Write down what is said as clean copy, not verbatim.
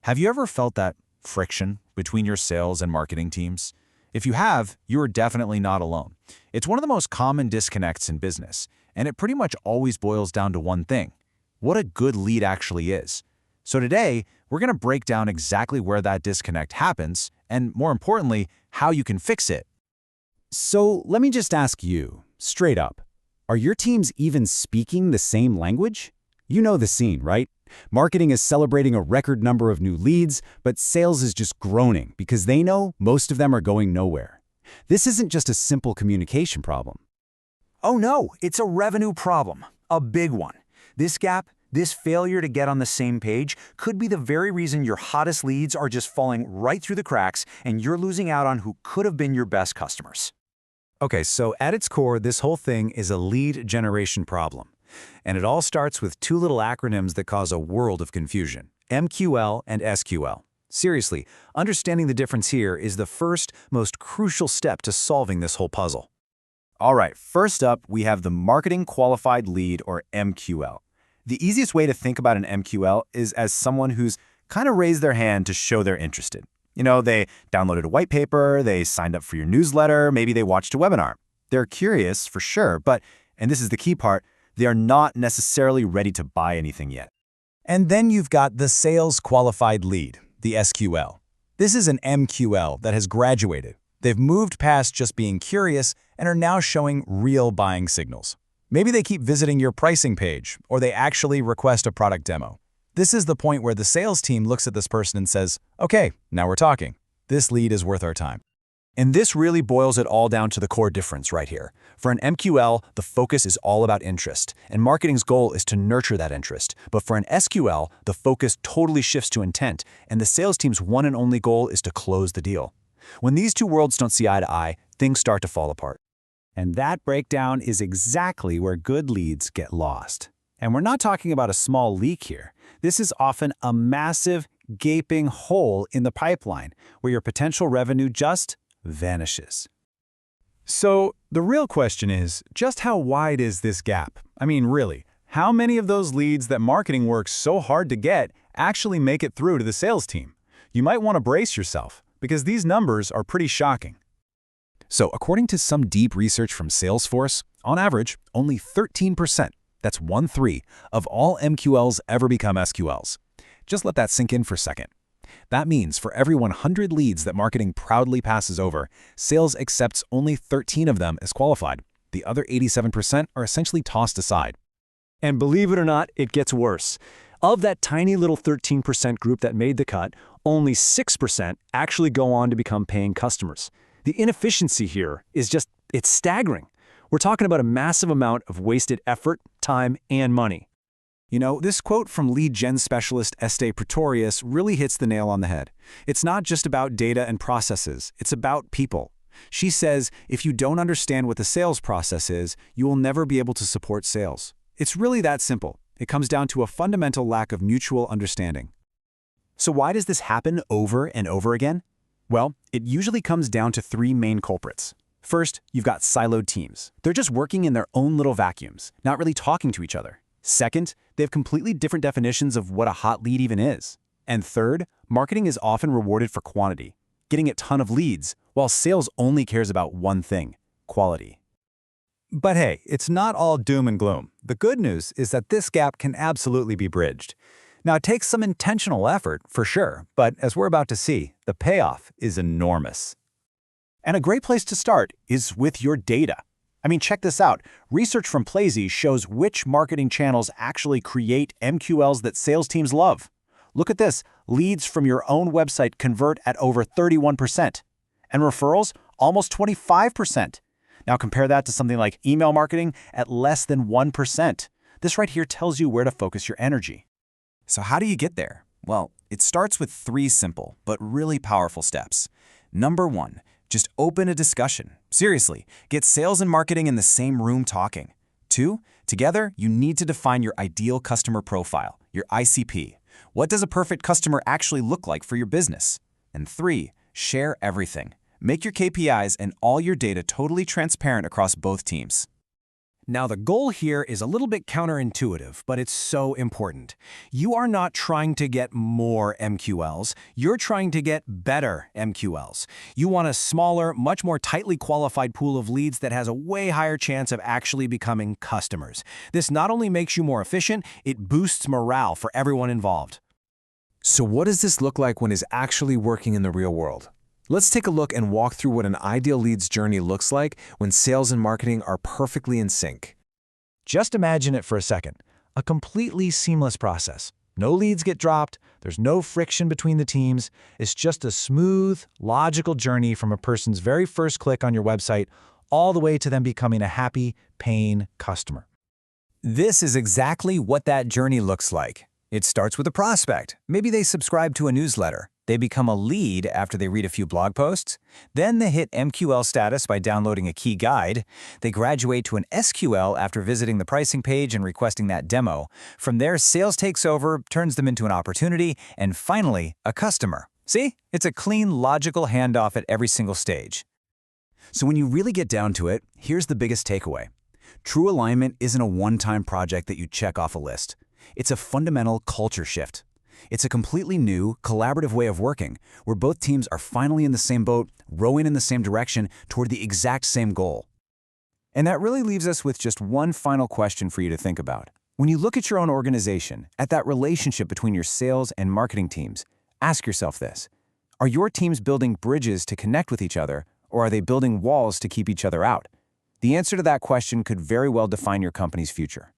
Have you ever felt that friction between your sales and marketing teams? If you have, you are definitely not alone. It's one of the most common disconnects in business, and it pretty much always boils down to one thing: what a good lead actually is. So today, we're going to break down exactly where that disconnect happens, and more importantly, how you can fix it. So let me just ask you, straight up, are your teams even speaking the same language? You know the scene, right? Marketing is celebrating a record number of new leads, but sales is just groaning because they know most of them are going nowhere. This isn't just a simple communication problem. Oh no, it's a revenue problem, a big one. This gap, this failure to get on the same page, could be the very reason your hottest leads are just falling right through the cracks and you're losing out on who could have been your best customers. Okay, so at its core, this whole thing is a lead generation problem. And it all starts with two little acronyms that cause a world of confusion: MQL and SQL. Seriously, understanding the difference here is the first, most crucial step to solving this whole puzzle. All right, first up, we have the Marketing Qualified Lead, or MQL. The easiest way to think about an MQL is as someone who's kind of raised their hand to show they're interested. You know, they downloaded a white paper, they signed up for your newsletter, maybe they watched a webinar. They're curious, for sure, but, and this is the key part, they are not necessarily ready to buy anything yet. And then you've got the Sales Qualified Lead, the SQL. This is an MQL that has graduated. They've moved past just being curious and are now showing real buying signals. Maybe they keep visiting your pricing page, or they actually request a product demo. This is the point where the sales team looks at this person and says, okay, now we're talking. This lead is worth our time. And this really boils it all down to the core difference right here. For an MQL, the focus is all about interest, and marketing's goal is to nurture that interest. But for an SQL, the focus totally shifts to intent, and the sales team's one and only goal is to close the deal. When these two worlds don't see eye to eye, things start to fall apart. And that breakdown is exactly where good leads get lost. And we're not talking about a small leak here. This is often a massive, gaping hole in the pipeline where your potential revenue just vanishes. So the real question is, just how wide is this gap? I mean, really, how many of those leads that marketing works so hard to get actually make it through to the sales team? You might want to brace yourself, because these numbers are pretty shocking. So according to some deep research from Salesforce, on average, only 13%, that's 1/3, of all MQLs ever become SQLs. Just let that sink in for a second. That means for every 100 leads that marketing proudly passes over, sales accepts only 13 of them as qualified. The other 87% are essentially tossed aside. And believe it or not, it gets worse. Of that tiny little 13% group that made the cut, only 6% actually go on to become paying customers. The inefficiency here is it's staggering. We're talking about a massive amount of wasted effort, time, and money. You know, this quote from lead gen specialist Este Pretorius really hits the nail on the head. It's not just about data and processes, it's about people. She says, if you don't understand what the sales process is, you will never be able to support sales. It's really that simple. It comes down to a fundamental lack of mutual understanding. So why does this happen over and over again? Well, it usually comes down to three main culprits. First, you've got siloed teams. They're just working in their own little vacuums, not really talking to each other. Second, they have completely different definitions of what a hot lead even is. And third, marketing is often rewarded for quantity, getting a ton of leads, while sales only cares about one thing: quality. But hey, it's not all doom and gloom. The good news is that this gap can absolutely be bridged. Now, it takes some intentional effort, for sure, but as we're about to see, the payoff is enormous. And a great place to start is with your data. I mean, check this out. Research from Plazy shows which marketing channels actually create MQLs that sales teams love. Look at this. Leads from your own website convert at over 31%. And referrals, almost 25%. Now compare that to something like email marketing at less than 1%. This right here tells you where to focus your energy. So how do you get there? Well, it starts with 3 simple but really powerful steps. Number 1, just open a discussion. Seriously, get sales and marketing in the same room talking. 2, together, you need to define your ideal customer profile, your ICP. What does a perfect customer actually look like for your business? And 3, share everything. Make your KPIs and all your data totally transparent across both teams. Now, the goal here is a little bit counterintuitive, but it's so important. You are not trying to get more MQLs. You're trying to get better MQLs. You want a smaller, much more tightly qualified pool of leads that has a way higher chance of actually becoming customers. This not only makes you more efficient, it boosts morale for everyone involved. So what does this look like when it's actually working in the real world? Let's take a look and walk through what an ideal leads journey looks like when sales and marketing are perfectly in sync. Just imagine it for a second. A completely seamless process. No leads get dropped, there's no friction between the teams. It's just a smooth, logical journey from a person's very first click on your website all the way to them becoming a happy, paying customer. This is exactly what that journey looks like. It starts with a prospect. Maybe they subscribe to a newsletter. They become a lead after they read a few blog posts. Then they hit MQL status by downloading a key guide. They graduate to an SQL after visiting the pricing page and requesting that demo. From there, sales takes over, turns them into an opportunity, and finally, a customer. See? It's a clean, logical handoff at every single stage. So when you really get down to it, here's the biggest takeaway. True alignment isn't a one-time project that you check off a list. It's a fundamental culture shift. It's a completely new, collaborative way of working, where both teams are finally in the same boat, rowing in the same direction toward the exact same goal. And that really leaves us with just one final question for you to think about. When you look at your own organization, at that relationship between your sales and marketing teams, ask yourself this. Are your teams building bridges to connect with each other, or are they building walls to keep each other out? The answer to that question could very well define your company's future.